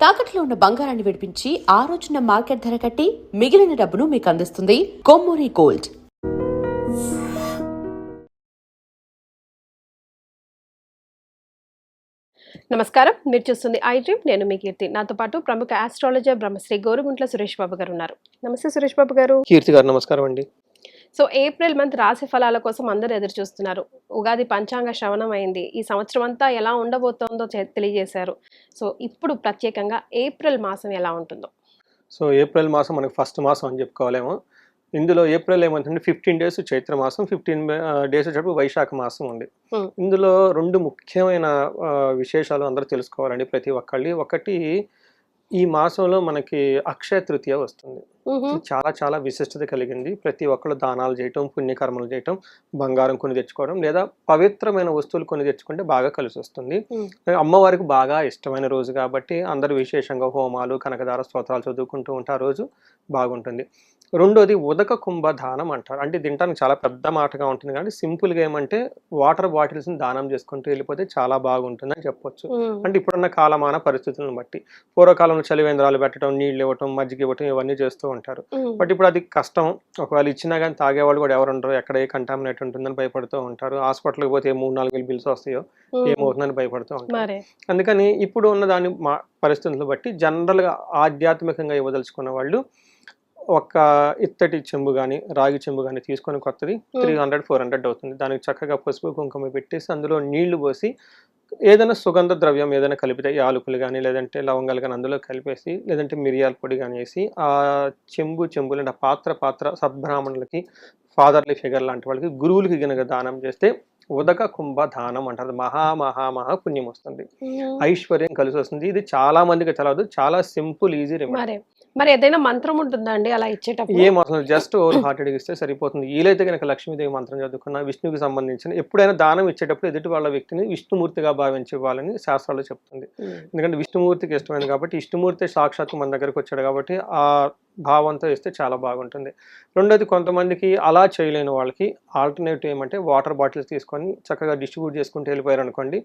తాకట్లో ఉన్న బంగారాన్ని విడిపించి ఆ రోజున మార్కెట్ ధర కట్టి మిగిలిన డబ్బును మీకు అందిస్తుంది కొమ్మూరి గోల్డ్. నమస్కారం, మీరు చూస్తుంది ఐ డ్రీమ్. నేను మీ కీర్తి. నాతో పాటు ప్రముఖ ఆస్ట్రాలజర్ బ్రహ్మశ్రీ గోరుగుంట్ల సురేష్ బాబు గారు ఉన్నారు. నమస్తే సురేష్ బాబు గారు. కీర్తి గారు నమస్కారం అండి. సో ఏప్రిల్ మంత్ రాశి ఫలాల కోసం అందరూ ఎదురు చూస్తున్నారు. ఉగాది పంచాంగ శ్రవణం అయింది. ఈ సంవత్సరం అంతా ఎలా ఉండబోతోందో తెలియజేశారు. సో ఇప్పుడు ప్రత్యేకంగా ఏప్రిల్ మాసం ఎలా ఉంటుందో. సో ఏప్రిల్ మాసం మనకి ఫస్ట్ మాసం అని చెప్పుకోవాలేమో. ఇందులో ఏప్రిల్ ఏమంటే 15 డేస్ చైత్ర మాసం, 15 డేస్ వచ్చేటప్పుడు వైశాఖ మాసం ఉంది. ఇందులో రెండు ముఖ్యమైన విశేషాలు అందరూ తెలుసుకోవాలండి ప్రతి ఒక్కళ్ళి. ఒకటి, ఈ మాసంలో మనకి అక్షయ తృతీయ వస్తుంది. చాలా చాలా విశిష్టత కలిగింది. ప్రతి ఒక్కళ్ళు దానాలు చేయటం, పుణ్యకర్మలు చేయటం, బంగారం కొని తెచ్చుకోవడం లేదా పవిత్రమైన వస్తువులు కొని తెచ్చుకుంటే బాగా కలిసి వస్తుంది. అమ్మవారికి బాగా ఇష్టమైన రోజు కాబట్టి అందరూ విశేషంగా హోమాలు, కనకదార స్తోత్రాలు చదువుకుంటూ ఉంటే ఆ రోజు బాగుంటుంది. రెండోది ఉదక కుంభదానం అంటారు. అంటే తినడానికి చాలా పెద్ద మాటగా ఉంటుంది కానీ సింపుల్గా ఏమంటే వాటర్ బాటిల్స్ని దానం చేసుకుంటూ వెళ్ళిపోతే చాలా బాగుంటుందని చెప్పొచ్చు. అంటే ఇప్పుడున్న కాలమాన పరిస్థితులను బట్టి పూర్వకాలంలో చలివేంద్రాలు పెట్టడం, నీళ్ళు ఇవ్వటం, మజ్జిగ ఇవ్వటం ఇవన్నీ చేస్తూ ఉంటారు. బట్ ఇప్పుడు అది కష్టం. ఒకవేళ ఇచ్చినా కానీ తాగేవాళ్ళు కూడా ఎవరు ఉండరు. ఎక్కడ ఏ కంటామినేట్ ఉంటుందని భయపడుతూ ఉంటారు. హాస్పిటల్కి పోతే 3-4 వేలు బిల్స్ వస్తాయో ఏమవుతుందని భయపడుతూ ఉంటారు. అందుకని ఇప్పుడు ఉన్న దాని పరిస్థితులను బట్టి జనరల్గా ఆధ్యాత్మికంగా ఇవ్వదలుచుకున్న వాళ్ళు ఒక ఇత్తడి చెంబు కానీ రాగి చెంబు కానీ తీసుకొని కొత్తది 300-400 అవుతుంది. దానికి చక్కగా పసుపు కుంకుమ పెట్టేసి అందులో నీళ్లు పోసి ఏదైనా సుగంధ ద్రవ్యం ఏదైనా కలిపితే యాలకులు కానీ లేదంటే లవంగాలు కానీ అందులో కలిపేసి లేదంటే మిరియాల పొడి కానీ వేసి ఆ చెంబులు అంటే పాత్ర సద్బ్రాహ్మణులకి, ఫాదర్లీ ఫిగర్ లాంటి వాళ్ళకి, గురువులకి గనక దానం చేస్తే ఉదక కుంభ దానం అంటారు. మహా పుణ్యం వస్తుంది, ఐశ్వర్యం కలిసి వస్తుంది. ఇది చాలా మందికి తెలియదు. చాలా సింపుల్, ఈజీ రెమెడీ. మరి ఏదైనా మంత్రం ఉంటుందా అండి అలా ఇచ్చేటప్పుడు? ఏం అవసరం, జస్ట్ ఓవర్ హార్టెడ్ ఇస్తే సరిపోతుంది. వీలైతే కనుక లక్ష్మీదేవి మంత్రం చదువుకున్న, విష్ణువుకి సంబంధించిన ఎప్పుడైనా దానం ఇచ్చేటప్పుడు ఎదుటి వాళ్ళ వ్యక్తిని విష్ణుమూర్తిగా భావించి ఇవ్వాలని శాస్త్రాలు చెప్తుంది. ఎందుకంటే విష్ణుమూర్తికి ఇష్టమైంది కాబట్టి, విష్ణుమూర్తి సాక్షాత్తు మన దగ్గరకు వచ్చాడు కాబట్టి ఆ భావంతో ఇస్తే చాలా బాగుంటుంది. రెండోది, కొంతమందికి అలా చేయలేని వాళ్ళకి ఆల్టర్నేటివ్ ఏమంటే వాటర్ బాటిల్స్ తీసుకొని చక్కగా డిస్ట్రిబ్యూట్ చేసుకుంటూ వెళ్ళిపోయారు అనుకోండి,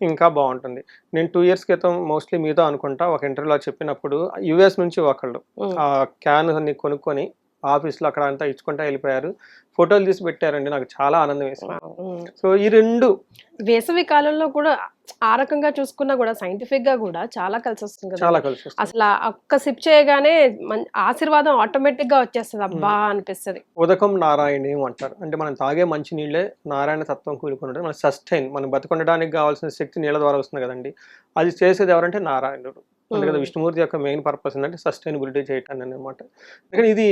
ఇంకా బాగుంటుంది. నేను 2 years క్రితం మోస్ట్లీ మీతో అనుకుంటా ఒక ఇంటర్వ్యూలో చెప్పినప్పుడు US నుంచి ఒకళ్ళు ఆ క్యాన్ అన్ని కొనుక్కొని ఆఫీస్లో అక్కడ అంతా ఇచ్చుకుంటా వెళ్ళిపోయారు. ఫోటోలు తీసి పెట్టారండి. నాకు చాలా ఆనందం వేసింది. సో ఈ రెండు వేసవి కాలంలో కూడా ఆ రకంగా చూసుకున్నా కూడా సైంటిఫిక్ గా కూడా చాలా కలిసి వస్తుంది కదా. చాలా కలిసి వస్తుంది. అసలు ఒక్క సిప్ చేయగానే ఆశీర్వాదం ఆటోమేటిక్ గా వచ్చేస్తుంది. అబ్బా అనిపిస్తుంది. ఉదకం నారాయణీయం అంటారు. అంటే మనం తాగే మంచి నీళ్ళే నారాయణ తత్వం కూడుకుని మన సస్టైన్, మనం బతకొండడానికి కావాల్సిన శక్తి నీళ్ళ ద్వారా వస్తుంది కదండి. అది చేసేది ఎవరంటే నారాయణుడు. అందుకని విష్ణుమూర్తి యొక్క మెయిన్ పర్పస్ ఏంటంటే సస్టైనబిలిటీ చేయటాన్ని అనమాట. అందుకని ఇది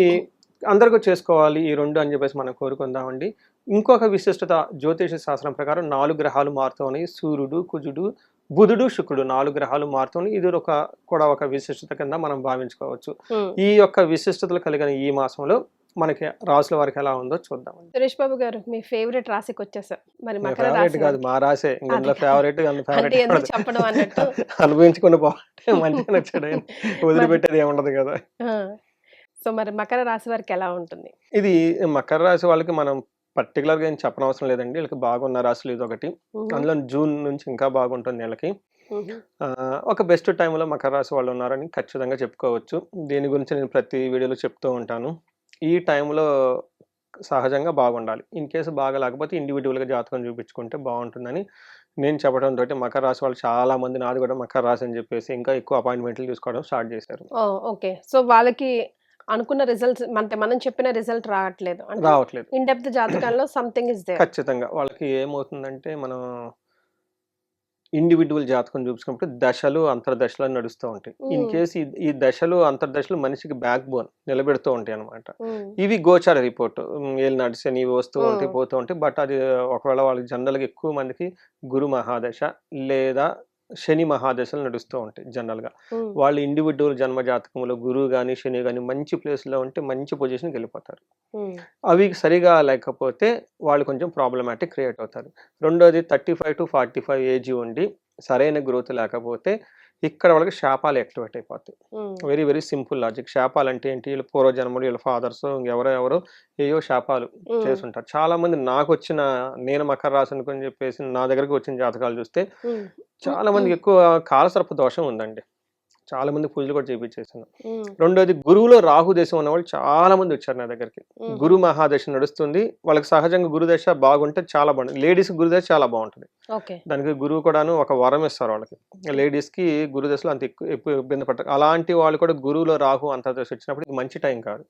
అందరికీ చేసుకోవాలి ఈ రెండు అని చెప్పేసి మనం కోరుకుందామండి. ఇంకొక విశిష్టత జ్యోతిష శాస్త్రం ప్రకారం 4 గ్రహాలు మారుతూ ఉన్నాయి. సూర్యుడు, కుజుడు, బుధుడు, శుక్రుడు 4 గ్రహాలు మారుతున్నాయి. ఇది కూడా ఒక విశిష్టత కింద మనం భావించుకోవచ్చు. ఈ యొక్క విశిష్టతలు కలిగిన ఈ మాసంలో మనకి రాసుల వారికి ఎలా ఉందో చూద్దాం. సురేష్ బాబు గారు, మీ ఫేవరెట్ రాశికి వచ్చేసా. మరి మకర రాశి కాదు, మా రాసే. ఫేవరెట్ చెప్పడం అన్నట్టు అనుభవించుకుని పోతే మంచిగా నచ్చాడు, వదిలిపెట్టేది ఏముండదు కదా. సో మరి మకర రాశి వారికి ఎలా ఉంటుంది? ఇది మకర రాశి వాళ్ళకి మనం పర్టికులర్గా ఏం చెప్పనవసరం లేదండి. వీళ్ళకి బాగున్న రాశులు ఇది ఒకటి. అందులో జూన్ నుంచి ఇంకా బాగుంటుంది వీళ్ళకి. ఒక బెస్ట్ టైంలో మకర రాశి వాళ్ళు ఉన్నారని ఖచ్చితంగా చెప్పుకోవచ్చు. దీని గురించి నేను ప్రతి వీడియోలో చెప్తూ ఉంటాను. ఈ టైంలో సహజంగా బాగుండాలి. ఇన్ కేసు బాగా లేకపోతే ఇండివిజువల్గా జాతకం చూపించుకుంటే బాగుంటుందని నేను చెప్పడంతో మకర రాశి వాళ్ళు చాలా మంది, నాది కూడా మకర రాశి అని చెప్పేసి ఇంకా ఎక్కువ అపాయింట్మెంట్లు తీసుకోవడం స్టార్ట్ చేశారు. ఓకే. సో వాళ్ళకి అనుకున్న రిజల్ట్స్ మనం చెప్పిన రిజల్ట్ రావట్లేదు. ఇన్ డెప్త్ జాతకాల్లో సంథింగ్ ఇస్ దేర్. ఖచ్చితంగా వాళ్ళకి ఏమవుతుందంటే, మనం ఇండివిజువల్ జాతకం చూపించుకున్నప్పుడు దశలు అంతర్దశలు నడుస్తూ ఉంటాయి. ఇన్ కేసు ఈ దశలు అంతర్దశలు మనిషికి బ్యాక్ బోన్ నిలబెడుతూ ఉంటాయి అనమాట. ఇవి గోచార రిపోర్ట్, ఏళ్ళు నడిచి ఇవి వస్తూ ఉంటాయి పోతూ ఉంటాయి. బట్ అది ఒకవేళ వాళ్ళకి జనరల్గా ఎక్కువ మందికి గురు మహాదశ లేదా శని మహాదశలు నడుస్తూ ఉంటాయి. జనరల్గా వాళ్ళు ఇండివిజువల్ జన్మ జాతకంలో గురువు కానీ శని కానీ మంచి ప్లేస్లో ఉంటే మంచి పొజిషన్కి వెళ్ళిపోతారు. అవి సరిగా లేకపోతే వాళ్ళు కొంచెం ప్రాబ్లమాటిక్ క్రియేట్ అవుతారు. రెండోది 35 to 45 ఏజ్ ఉండి సరైన గ్రోత్ లేకపోతే ఇక్కడ వాళ్ళకి శాపాలు యాక్టివేట్ అయిపోతాయి. Very very simple logic. శాపాలు అంటే ఏంటి? వీళ్ళ పూర్వజన్మలు, వీళ్ళ ఫాదర్స్ ఎవరో ఏయో శాపాలు చేస్తుంటారు. చాలా మంది నేను మకర రాశి అనుకుని చెప్పేసి నా దగ్గరకు వచ్చిన జాతకాలు చూస్తే చాలా మందికి ఎక్కువ కాలసర్ప దోషం ఉందండి. చాలా మంది పూజలు కూడా చేయించేసాను. ఉమ్, రెండోది గురువులో రాహు దశ ఉన్న వాళ్ళు చాలా మంది వచ్చారు నా దగ్గరికి. ఉమ్, గురు మహాదశ నడుస్తుంది, వాళ్ళకి సహజంగా గురుదశ బాగుంటే చాలా బాగుంటుంది. లేడీస్ గురుదశ చాలా బాగుంటుంది. ఓకే. దానికి గురువు కూడాను ఒక వరం ఇస్తారు వాళ్ళకి. లేడీస్కి గురుదశలో అంత ఎక్కువ ఇబ్బంది పడతారు. అలాంటి వాళ్ళు కూడా గురువులో రాహు అంతర్దశ వచ్చినప్పుడు ఇది మంచి టైం కాదు.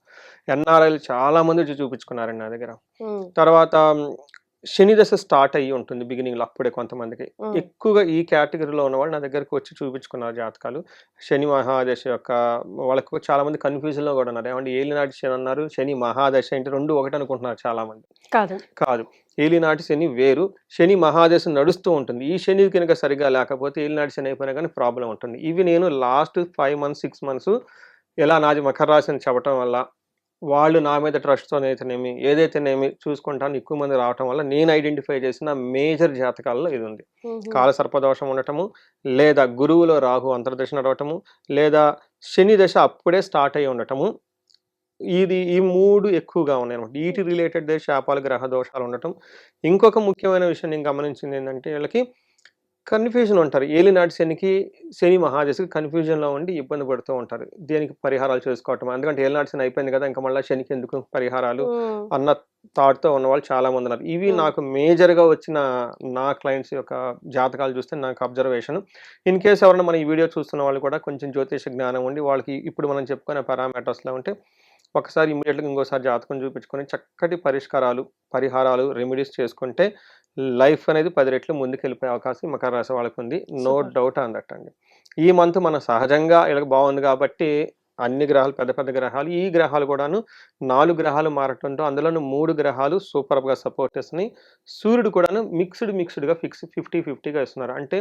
ఎన్ఆర్ఐలు చాలా మంది వచ్చి చూపించుకున్నారండి నా దగ్గర. ఉమ్, తర్వాత శని దశ స్టార్ట్ అయ్యి ఉంటుంది బిగినింగ్లో అప్పుడే కొంతమందికి. ఉమ్, ఎక్కువగా ఈ కేటగిరీలో ఉన్న వాళ్ళు నా దగ్గరికి వచ్చి చూపించుకున్నారు జాతకాలు. శని మహాదశ యొక్క వాళ్ళకు చాలా మంది కన్ఫ్యూజన్లో కూడా ఉన్నారు. ఏమంటే ఏలినాటి శని అన్నారు, శని మహాదశ అంటే రెండు ఒకటి అనుకుంటున్నారు చాలా మంది. కాదు. కాదు, ఏలినాటి శని వేరు, శని మహాదశ నడుస్తూ ఉంటుంది. ఈ శని కనుక సరిగా లేకపోతే ఏలినాటి శని అయిపోయినా కానీ ప్రాబ్లం ఉంటుంది. ఇవి నేను లాస్ట్ 5 months 6 months ఎలా నాది మకర రాశిని చెప్పడం వల్ల వాళ్ళు నా మీద ట్రస్ట్‌తోనైతేనేమి, ఏదైతేనేమి చూసుకుంటాను ఎక్కువ మంది రావటం వల్ల నేను ఐడెంటిఫై చేసిన మేజర్ జాతకాల్లో ఇది ఉంది. ఉహు, కాలసర్పదోషం ఉండటము, లేదా గురువులో రాహు అంతర్దశ నడవటము, లేదా శని దశ అప్పుడే స్టార్ట్ అయ్యి ఉండటము. ఈ 3 ఎక్కువగా ఉన్నాయన్నమాట. వీటి రిలేటెడ్ శాపాలు, గ్రహ దోషాలు ఉండటం. ఇంకొక ముఖ్యమైన విషయం నేను గమనించింది ఏంటంటే వీళ్ళకి కన్‌ఫ్యూజన్ ఉంటారు. ఏలినాటి శనికి, శని మహాదశకి కన్‌ఫ్యూజన్‌లో ఉండి ఇబ్బంది పడుతూ ఉంటారు. దేనికి పరిహారాలు చేసుకోవటం. ఎందుకంటే ఏలినాటి శని అయిపోయింది కదా! ఇంక మళ్ళా శనికి ఎందుకు పరిహారాలు ఉమ్, అన్న థాట్‌తో ఉన్నవాళ్ళు చాలామంది ఉన్నారు. ఇవి ఉమ్, నాకు మేజర్‌గా వచ్చిన నా క్లయింట్స్ యొక్క జాతకాలు చూస్తే నాకు అబ్జర్వేషన్. ఇన్ కేస్ ఎవరైనా మన ఈ వీడియో చూస్తున్న వాళ్ళు కూడా కొంచెం జ్యోతిష జ్ఞానం ఉండి వాళ్ళకి ఇప్పుడు మనం చెప్పుకునే పారామీటర్స్‌లో ఉంటే ఒకసారి ఇమ్మీడియేట్‌గా ఇంకోసారి జాతకం చూపించుకొని చక్కటి పరిహారాలు, రెమెడీస్ చేసుకుంటే లైఫ్ అనేది 10 రెట్లు ముందుకెళ్ళిపోయే అవకాశం మకర రాశి వాళ్ళకి ఉంది. No super. Doubt on that అండి. ఈ మంత్ మన సహజంగా వీళ్ళకి బాగుంది కాబట్టి అన్ని గ్రహాలు పెద్ద పెద్ద గ్రహాలు, ఈ గ్రహాలు కూడాను 4 గ్రహాలు మారటంతో అందులోను 3 గ్రహాలు సూపర్‌గా సపోర్ట్ చేస్తున్నాయి. సూర్యుడు కూడాను మిక్స్డ్‌గా 50-50గా ఇస్తున్నారు. అంటే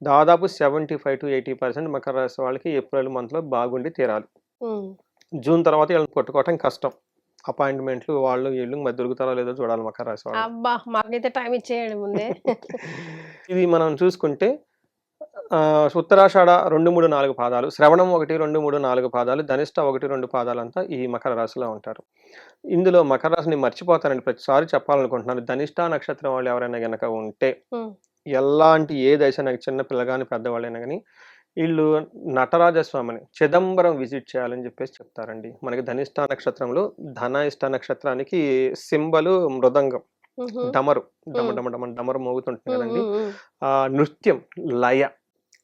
దాదాపు 75-80% మకర రాశి వాళ్ళకి ఏప్రిల్ మంత్‌లో బాగుండి తీరాలి. ఉమ్. జూన్ తర్వాత వీళ్ళని పట్టుకోవటం కష్టం. అపాయింట్మెంట్లు వాళ్ళు వీళ్ళు మరి దొరుకుతారో లేదో చూడాలి మకర రాశి వాళ్ళు. అబ్బా! మాకైతే టైం ఇచ్చేయండి ముందే. ఇది మనం చూసుకుంటే ఉత్తరాషాఢ 2, 3, 4 పాదాలు, శ్రవణం 1, 2, 3, 4 పాదాలు, ధనిష్ట 1, 2 పాదాలంతా ఈ మకర రాశిలో ఉంటారు. ఇందులో మకర రాశిని మర్చిపోతానండి ప్రతిసారి చెప్పాలనుకుంటున్నాను. ధనిష్ట నక్షత్రం వాళ్ళు ఎవరైనా గనక ఉంటే ఉమ్, ఎలాంటి ఏ దశ నాకు చిన్న పిల్లగాని పెద్దవాళ్ళైనా గానీ వీళ్ళు నటరాజస్వామిని చిదంబరం విజిట్ చేయాలని చెప్పేసి చెప్తారండి. మనకి ధనిష్ట నక్షత్రంలో ధనిష్ట నక్షత్రానికి సింబలు మృదంగం, ఉహు, డమరు, డమ ఉమ్, డమ డమ డమరు మోగుతుంటుంది ఉమ్, కదండి. ఉమ్, ఉమ్, నృత్యం, లయ.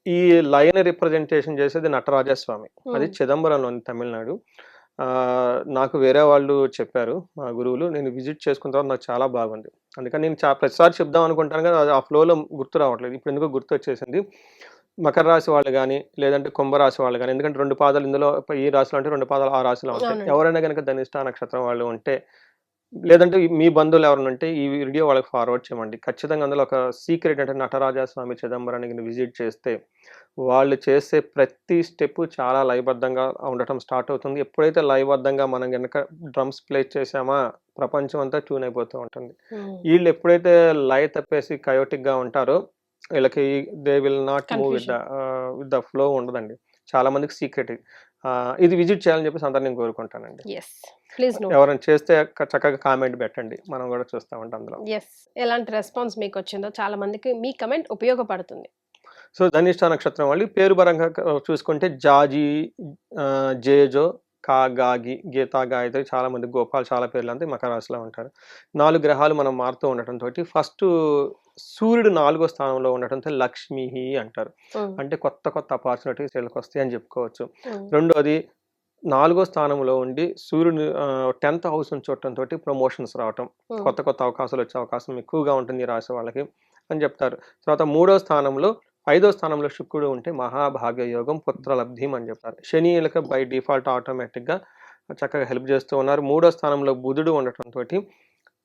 ఈ లయని రిప్రజెంటేషన్ చేసేది నటరాజస్వామి. అది ఉమ్, చిదంబరంలోని తమిళనాడు. నాకు వేరే వాళ్ళు చెప్పారు మా గురువులు. నేను విజిట్ చేసుకున్న తర్వాత నాకు చాలా బాగుంది. అందుకని నేను ప్రతిసారి చెప్దాం అనుకుంటాను కదా! అది ఆ ఫ్లోలో గుర్తు రావట్లేదు. ఇప్పుడు ఎందుకో గుర్తొచ్చేసింది. మకర రాశి వాళ్ళు గాని, లేదంటే కుంభరాశి వాళ్ళు గాని, ఎందుకంటే 2 పాదాలు ఇందులో ఈ రాశిలో అంటే 2 పాదాలు ఆ రాశిలో ఉంటాయి. అవునండి. ఎవరైనా గనక ధనిష్ట నక్షత్రం వాళ్ళు ఉంటే, లేదంటే మీ బంధువులు ఎవరైనా ఉంటే ఈ వీడియో వాళ్ళకి ఫార్వర్డ్ చేయమండి. ఖచ్చితంగా అందులో ఒక సీక్రెట్ అంటే నటరాజస్వామి చిదంబరానికి విజిట్ చేస్తే, వాళ్ళు చేసే ప్రతి స్టెప్పు చాలా లయబద్ధంగా ఉండటం స్టార్ట్ అవుతుంది. ఎప్పుడైతే లయబద్ధంగా మనం గనక డ్రమ్స్ ప్లే చేసామా, ప్రపంచం అంతా ట్యూన్ అయిపోతూ ఉంటుంది. ఉమ్, ఈళ్ళు ఎప్పుడైతే లయ తప్పేసి కయోటిక్‌గా ఉంటారో, వీళ్ళకి they will not move confusion. With the flow ఉండదండి. చాలా మందికి సీక్రెట్ ఇది. ఇది విజిట్ చేయాలని చెప్పేసి అందరిని నేను కోరుకుంటానండి. యెస్. Please note. ఎవరైనా చేస్తే చక్కగా కామెంట్ పెట్టండి. మనం కూడా చూస్తామండి అందులో. యెస్. ఎలాంటి రెస్పాన్స్ మీకొచ్చిందో చాలా మందికి మీ కమెంట్ ఉపయోగపడుతుంది. సో, ధనిష్ట నక్షత్రం వాళ్ళు పేరు పరంగా చూసుకుంటే జాజి, జేజో, గాగి, గీత, గాయత్రి చాలా మంది గోపాల్ చాలా పేర్లంతా ఈ మకర రాశిలో ఉంటారు. 4 గ్రహాలు మనం మారుతూ ఉండటంతోటి ఫస్టు సూర్యుడు 4వ స్థానంలో ఉండటంతో లక్ష్మీః అంటారు. ఉమ్, అంటే కొత్త అపార్చునిటీస్ వీళ్ళకొస్తాయి అని చెప్పుకోవచ్చు. ఉమ్, రెండోది 4వ స్థానంలో ఉండి సూర్యుడు 10th హౌస్‌ని చూడటంతోటి ప్రమోషన్స్ రావటం, ఉమ్, కొత్త అవకాశాలు వచ్చే అవకాశం ఎక్కువగా ఉంటుంది ఈ రాశి వాళ్ళకి అని చెప్తారు. తర్వాత 3వ స్థానంలో 5వ స్థానంలో శుక్రుడు ఉంటే మహాభాగ్య యోగం, పుత్రలబ్ధిం అని చెప్తారు. శని ఈళ్ళకి బై డిఫాల్ట్ ఆటోమేటిక్‌గా చక్కగా హెల్ప్ చేస్తూ ఉన్నారు. 3వ స్థానంలో బుధుడు ఉండటంతోటి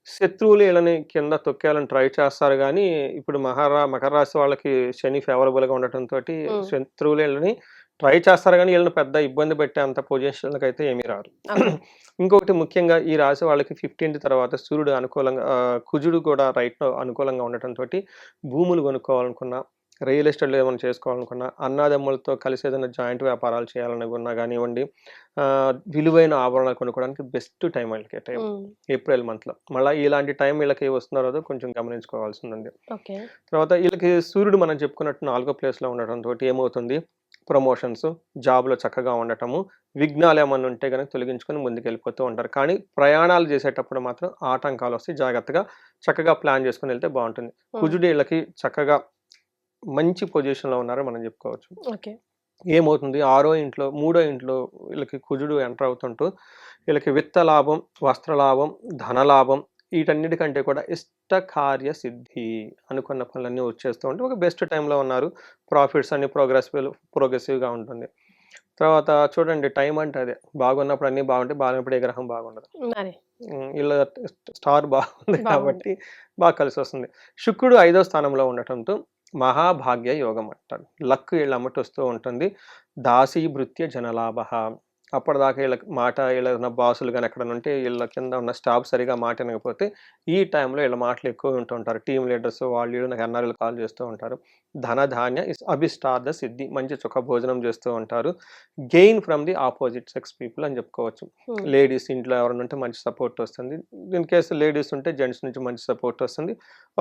శత్రువులు ఈళ్ళని కింద తొక్కేయాలని ట్రై చేస్తారు గానీ, ఇప్పుడు మకర రాశి వాళ్ళకి శని ఫేవరబుల్‌గా ఉండటంతోటి ఉమ్. శత్రువులు ఈళ్ళని ట్రై చేస్తారు గానీ, ఈళ్ళని పెద్ద ఇబ్బంది పెట్టేంత పొజిషన్‌లకైతే ఏమీ రారు. అవును. ఇంకొకటి ముఖ్యంగా ఈ రాశి వాళ్ళకి 15th తర్వాత సూర్యుడు అనుకూలంగా కుజుడు కూడా రైట్‌లో అనుకూలంగా ఉండటంతోటి భూములు కొనుక్కోవాలనుకున్నా, రియల్ ఎస్టేట్‌లో ఏమైనా చేసుకోవాలనుకున్నా, అన్నాదమ్ములతో కలిసి ఏదైనా జాయింట్ వ్యాపారాలు చేయాలనుకున్నా గానివ్వండి, విలువైన ఆభరణాలు కొనుక్కోవడానికి బెస్ట్ టైం వీళ్ళకి టైం ఉమ్, ఏప్రిల్ మంత్‌లో. మళ్ళా ఇలాంటి టైం వీళ్ళకి వస్తుందో రాదో కొంచెం గమనించుకోవాల్సిందుంది. ఓకే. తర్వాత వీళ్ళకి సూర్యుడు మనం చెప్పుకున్నట్టు 4వ ప్లేస్‌లో ఉండటంతోటి ఏమవుతుంది, ప్రమోషన్స్, జాబ్లో చక్కగా ఉండటము, విఘ్నాలు ఏమన్నా ఉంటే కనుక తొలగించుకొని ముందుకెళ్ళిపోతూ ఉంటారు. కానీ ప్రయాణాలు చేసేటప్పుడు మాత్రం ఆటంకాలు వస్తాయి. జాగ్రత్తగా చక్కగా ప్లాన్ చేసుకొని వెళ్తే బాగుంటుంది. కుజుడు వీళ్ళకి చక్కగా మంచి పొజిషన్లో ఉన్నారని మనం చెప్పుకోవచ్చు. ఓకే. ఏమవుతుంది, 6వ ఇంట్లో 3వ ఇంట్లో వీళ్ళకి కుజుడు ఎంటర్ అవుతుంటూ వీళ్ళకి విత్త లాభం, వస్త్ర లాభం, ధనలాభం వీటన్నిటికంటే కూడా ఇష్ట కార్య సిద్ధి, అనుకున్న పనులన్నీ వచ్చేస్తూ ఉంటే ఒక బెస్ట్ టైంలో ఉన్నారు. ప్రాఫిట్స్ అన్ని ప్రోగ్రెసివ్గా ఉంటుంది. తర్వాత చూడండి, టైం అంటే అదే, బాగున్నప్పుడు అన్నీ బాగుంటాయి, బాగున్నప్పుడు ఏ గ్రహం బాగుండదు. మరి ఇలా స్టార్ బాగుంది బాగుంది. కాబట్టి బాగా కలిసి వస్తుంది. శుక్రుడు 5వ స్థానంలో ఉండటంతో మహాభాగ్య యోగం అంటారు. లక్ వీళ్ళ అమ్మటి వస్తూ ఉంటుంది. దాసీ భృత్య జనలాభ, అప్పటిదాకా వీళ్ళ మాట, వీళ్ళ బాసులు కానీ ఎక్కడ ఉంటే వీళ్ళ కింద ఉన్న స్టాఫ్ సరిగా మాట వినకపోతే ఈ టైంలో వీళ్ళ మాటలు ఎక్కువ ఉంటూ ఉంటారు. టీమ్ లీడర్స్ వాళ్ళు నాకు ఎన్ఆర్ఎల్ కాల్ చేస్తూ ఉంటారు. ధన ధాన్య అభిష్టార్థ సిద్ధి, మంచి చుక్క భోజనం చేస్తూ ఉంటారు. Gain from the opposite sex people అని చెప్పుకోవచ్చు. లేడీస్ ఇంట్లో ఎవరైనా ఉంటే మంచి సపోర్ట్ వస్తుంది. ఇన్ కేసు లేడీస్ ఉంటే జెంట్స్ నుంచి మంచి సపోర్ట్ వస్తుంది.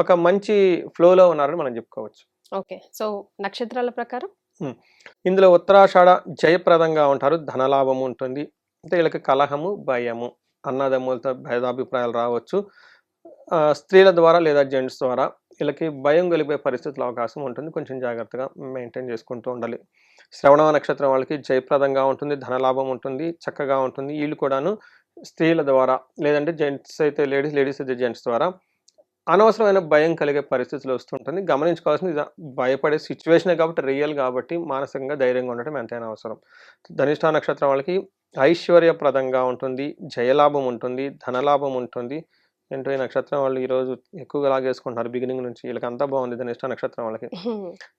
ఒక మంచి ఫ్లోలో ఉన్నారని మనం చెప్పుకోవచ్చు. ఓకే. సో నక్షత్రాల ప్రకారం ఇందులో ఉత్తరాషాఢ జయప్రదంగా ఉంటారు. ధనలాభం ఉంటుంది. అంటే వీళ్ళకి కలహము, భయము, అన్నదమ్ములతో భేదాభిప్రాయాలు రావచ్చు. స్త్రీల ద్వారా లేదా జెంట్స్ ద్వారా వీళ్ళకి భయం కలిపే పరిస్థితుల అవకాశం ఉంటుంది. కొంచెం జాగ్రత్తగా మెయింటైన్ చేసుకుంటూ ఉండాలి. శ్రవణ నక్షత్రం వాళ్ళకి జయప్రదంగా ఉంటుంది, ధనలాభం ఉంటుంది, చక్కగా ఉంటుంది. వీళ్ళు కూడాను స్త్రీల ద్వారా లేదంటే జెంట్స్ అయితే లేడీస్ అయితే జెంట్స్ ద్వారా అనవసరమైన భయం కలిగే పరిస్థితులు వస్తుంటుంది. గమనించుకోవాల్సింది భయపడే సిచ్యువేషనే కాబట్టి, రియల్ కాబట్టి మానసికంగా ధైర్యంగా ఉండటం ఎంతైనా అవసరం. ధనిష్ఠ నక్షత్రం వాళ్ళకి ఐశ్వర్యప్రదంగా ఉంటుంది, జయలాభం ఉంటుంది, ధనలాభం ఉంటుంది. ఏంటో ఈ నక్షత్రం వాళ్ళు ఈరోజు ఎక్కువగా లాగేసుకుంటున్నారు బిగినింగ్ నుంచి. వీళ్ళకి అంతా బాగుంది ధనిష్ఠ నక్షత్రం వాళ్ళకి.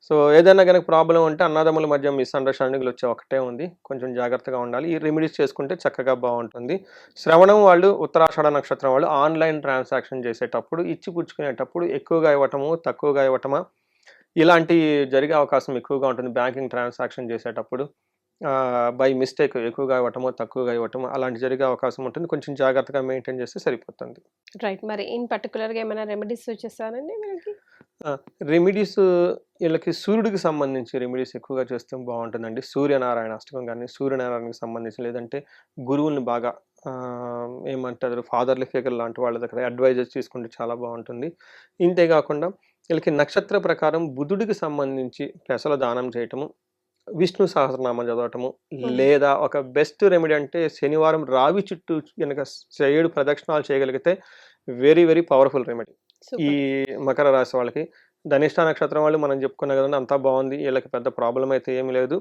సో ఏదైనా కనుక ప్రాబ్లం ఉంటే అన్నదమ్ముల మధ్య మిస్అండర్స్టాండింగ్లు వచ్చే ఒకటే ఉంది. కొంచెం జాగ్రత్తగా ఉండాలి. ఈ రెమెడీస్ చేసుకుంటే చక్కగా బాగుంటుంది. శ్రవణం వాళ్ళు, ఉత్తరాషాఢ నక్షత్రం వాళ్ళు ఆన్లైన్ ట్రాన్సాక్షన్ చేసేటప్పుడు, ఇచ్చి పుచ్చుకునేటప్పుడు ఎక్కువగా ఇవ్వటము, తక్కువగా ఇవ్వటమా ఇలాంటి జరిగే అవకాశం ఎక్కువగా ఉంటుంది. బ్యాంకింగ్ ట్రాన్సాక్షన్ చేసేటప్పుడు బై మిస్టేక్ ఎక్కువగా ఇవ్వటమో, తక్కువగా ఇవ్వటమో అలాంటి జరిగే అవకాశం ఉంటుంది. కొంచెం జాగ్రత్తగా మెయింటైన్ చేస్తే సరిపోతుంది. రైట్. మరి ఇన్ పర్టికులర్గా ఏమైనా రెమెడీస్ వచ్చేస్తారండి వీళ్ళకి? రెమెడీస్ వీళ్ళకి సూర్యుడికి సంబంధించి రెమెడీస్ ఎక్కువగా చేస్తే బాగుంటుందండి. సూర్యనారాయణ అష్టకం కానీ, సూర్యనారాయణకి సంబంధించి లేదంటే గురువుల్ని బాగా ఏమంటారు ఫాదర్లీ ఫిగర్ లాంటి వాళ్ళ దగ్గర అడ్వైజెస్ తీసుకుంటే చాలా బాగుంటుంది. ఇంతేకాకుండా వీళ్ళకి నక్షత్ర ప్రకారం బుధుడికి సంబంధించి పెసల దానం చేయటము, విష్ణు సహస్రనామం చదవటము, లేదా ఒక బెస్ట్ రెమెడీ అంటే శనివారం రావి చుట్టూ కనుక 7 ప్రదక్షిణాలు చేయగలిగితే వెరీ వెరీ పవర్ఫుల్ రెమెడీ. ఈ మకర రాశి వాళ్ళకి. ధనిష్ఠ నక్షత్రం వాళ్ళు మనం చెప్పుకున్నాం కదండి, అంతా బాగుంది, వీళ్ళకి పెద్ద ప్రాబ్లం అయితే ఏమి లేదు.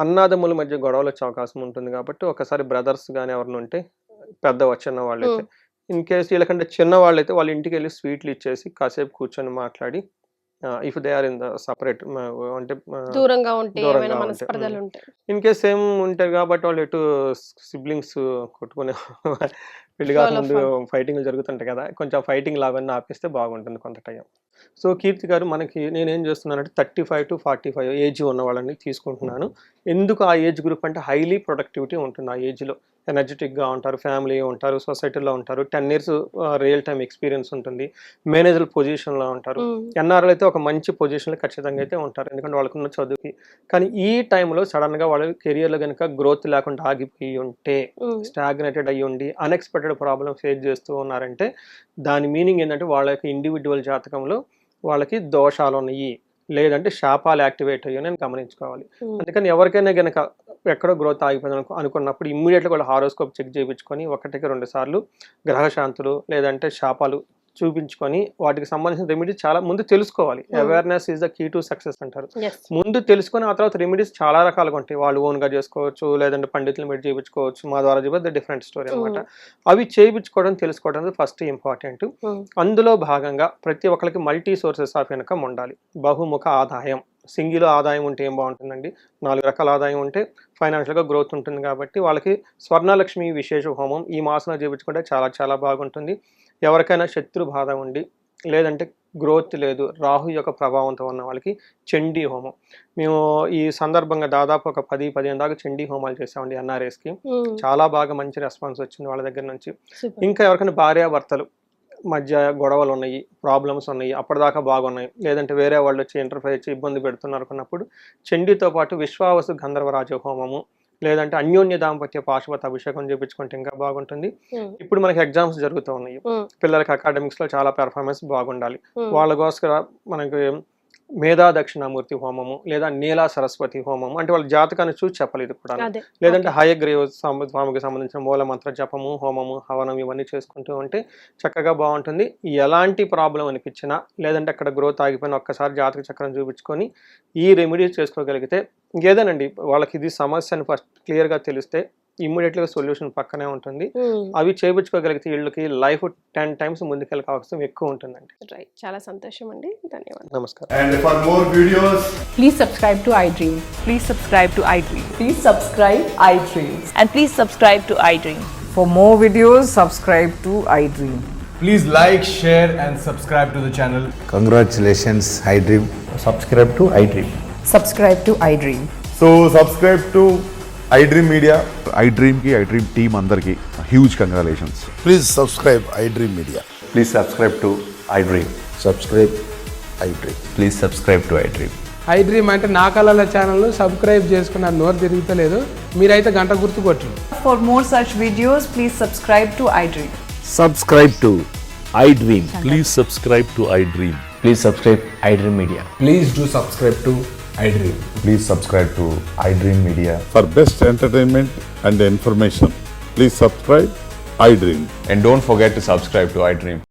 అన్నాదమ్ముల మధ్య గొడవలు వచ్చే అవకాశం ఉంటుంది కాబట్టి ఒకసారి బ్రదర్స్ కానీ ఎవరిని ఉంటే పెద్ద చిన్న వాళ్ళు అయితే, ఇన్ కేసు వీళ్ళకంటే చిన్న వాళ్ళైతే వాళ్ళ ఇంటికి వెళ్ళి స్వీట్లు ఇచ్చేసి కాసేపు కూర్చొని మాట్లాడి, if they are in the separate అంటే దూరంగా ఉంటే దూరంగా ఏమైనా ఉంటే, మనస్పర్ధలు ఉంటాయి. ఇన్ కేస్ సేమ్ ఉంటారు కాబట్టి వాళ్ళు ఎటు సిబ్లింగ్స్ కొట్టుకునే పెళ్లి కాకముందు ఫైటింగ్లు జరుగుతుంటాయి కదా, కొంచెం ఫైటింగ్ అవన్నీ ఆపేస్తే బాగుంటుంది కొంత టైం. సో కీర్తి గారు, మనకి నేనేం చేస్తున్నానంటే 35 to 45 ఏజ్ ఉన్న వాళ్ళని తీసుకుంటున్నాను. ఎందుకు ఆ ఏజ్ గ్రూప్ అంటే హైలీ ప్రొడక్టివిటీ ఉంటుంది. ఆ ఏజ్లో ఎనర్జెటిక్గా ఉంటారు, ఫ్యామిలీ ఉంటారు, సొసైటీలో ఉంటారు, 10 years రియల్ టైమ్ ఎక్స్పీరియన్స్ ఉంటుంది, మేనేజర్ పొజిషన్లో ఉంటారు. ఎన్ఆర్ఎల్ అయితే ఒక మంచి పొజిషన్లో ఖచ్చితంగా అయితే ఉంటారు, ఎందుకంటే వాళ్ళకున్న చదువుకి. కానీ ఈ టైంలో సడన్గా వాళ్ళ కెరియర్లో కనుక గ్రోత్ లేకుండా ఆగిపోయి ఉంటే, స్టాగ్నేటెడ్ అయ్యి ఉండి అన్ఎక్స్పెక్టెడ్ ప్రాబ్లమ్ ఫేస్ చేస్తూ ఉన్నారంటే దాని మీనింగ్ ఏంటంటే వాళ్ళ యొక్క ఇండివిజువల్ జాతకంలో వాళ్ళకి దోషాలు ఉన్నాయి, లేదంటే శాపాలు యాక్టివేట్ అయ్యి నేను గమనించుకోవాలి. అందుకని ఎవరికైనా గనక ఎక్కడో గ్రోత్ ఆగిపోయింది అనుకున్నప్పుడు ఇమ్మీడియట్గా కూడా హారోస్కోప్ చెక్ చేయించుకొని 1-2 సార్లు గ్రహశాంతులు లేదంటే శాపాలు చూపించుకొని వాటికి సంబంధించిన రెమెడీస్ చాలా ముందు తెలుసుకోవాలి. Awareness is the key to success అంటారు. ముందు తెలుసుకొని ఆ తర్వాత రెమెడీస్ చాలా రకాలుగా ఉంటాయి. వాళ్ళు ఓన్గా చేసుకోవచ్చు, లేదంటే పండితులు మీరు చేయించుకోవచ్చు, మా ద్వారా చెప్పి డిఫరెంట్ స్టోరీ అనమాట. అవి చేయించుకోవడం తెలుసుకోవడం ఫస్ట్ ఇంపార్టెంట్. అందులో భాగంగా ప్రతి ఒక్కరికి మల్టీ సోర్సెస్ ఆఫ్ ఇన్కమ్ ఉండాలి. బహుముఖ ఆదాయం, సింగిల్ ఆదాయం ఉంటే ఏం బాగుంటుందండి, 4 రకాల ఆదాయం ఉంటే ఫైనాన్షియల్గా గ్రోత్ ఉంటుంది. కాబట్టి వాళ్ళకి స్వర్ణలక్ష్మి విశేష హోమం ఈ మాసంలో చేయించుకుంటే చాలా చాలా బాగుంటుంది. ఎవరికైనా శత్రు బాధ ఉండి లేదంటే గ్రోత్ లేదు, రాహు యొక్క ప్రభావంతో ఉన్న వాళ్ళకి చండీ హోమం, మేము ఈ సందర్భంగా దాదాపు ఒక 10-15 దాకా చండీ హోమాలు చేసామండి ఎన్ఆర్ఎస్కి. చాలా బాగా మంచి రెస్పాన్స్ వచ్చింది వాళ్ళ దగ్గర నుంచి. ఇంకా ఎవరికైనా భార్యాభర్తలు మధ్య గొడవలు ఉన్నాయి, ప్రాబ్లమ్స్ ఉన్నాయి, అప్పటిదాకా బాగున్నాయి, లేదంటే వేరే వాళ్ళు వచ్చి ఇంటర్ఫేర్ చేసి ఇబ్బంది పెడుతున్నారు అనుకున్నప్పుడు చండీతో పాటు విశ్వావసు గంధర్వరాజ హోమము లేదంటే అన్యోన్య దాంపత్య పాశుపత అభిషేకం చేయించుకుంటే ఇంకా బాగుంటుంది. ఇప్పుడు మనకి ఎగ్జామ్స్ జరుగుతూ ఉన్నాయి, పిల్లలకి అకాడమిక్స్ లో చాలా పెర్ఫార్మెన్స్ బాగుండాలి, వాళ్ళకోసం మనకి మేధా దక్షిణామూర్తి హోమము లేదా నీలా సరస్వతి హోమము అంటే వాళ్ళ జాతకాన్ని చూసి చెప్పలేదు కూడా, లేదంటే హయగ్రీవ స్వామికి సంబంధించిన మూల మంత్ర జపము హోమము హవనం ఇవన్నీ చేసుకుంటూ ఉంటే చక్కగా బాగుంటుంది. ఎలాంటి ప్రాబ్లం అనిపించినా లేదంటే అక్కడ గ్రోత్ ఆగిపోయినా ఒక్కసారి జాతక చక్రం చూపించుకొని ఈ రెమెడీస్ చేసుకోగలిగితే ఇంకేదేనండి వాళ్ళకి ఇది సమస్య అని ఫస్ట్ క్లియర్గా తెలిస్తే ఇమ్మీడియట్గా సొల్యూషన్ పక్కనే ఉంటుంది. అవి చేయించుకోగలిగితే వీళ్ళకి లైఫ్ 10 times ముందుకెళ్ళే అవకాశం ఎక్కువ ఉంటుందండి. రైట్, చాలా సంతోషం అండి, ధన్యవాదాలు. నమస్కారం. And for more videos, Please subscribe to iDream. Please subscribe to iDream. Please subscribe iDream. And please subscribe to iDream. For more videos, subscribe to iDream. please like, share and subscribe to the channel. Congratulations, iDream. subscribe to iDream. Subscribe to iDream. So subscribe to iDream Media. iDream ki iDream team అందరికి huge congratulations. Please subscribe iDream Media. Please subscribe to iDream. Subscribe iDream. Please subscribe to iDream. iDream అంటే నా కళల ఛానల్ను subscribe చేసుకున్న నోరు తిరుగుతలేదు, మీరైతే గంట గుర్తు కొట్టండి. For more such videos, please subscribe to iDream. Subscribe to iDream. Please subscribe to iDream. Please subscribe iDream Media. Please do subscribe to iDream. Please subscribe to iDream Media. For best entertainment and information, please subscribe iDream. And don't forget to subscribe to iDream.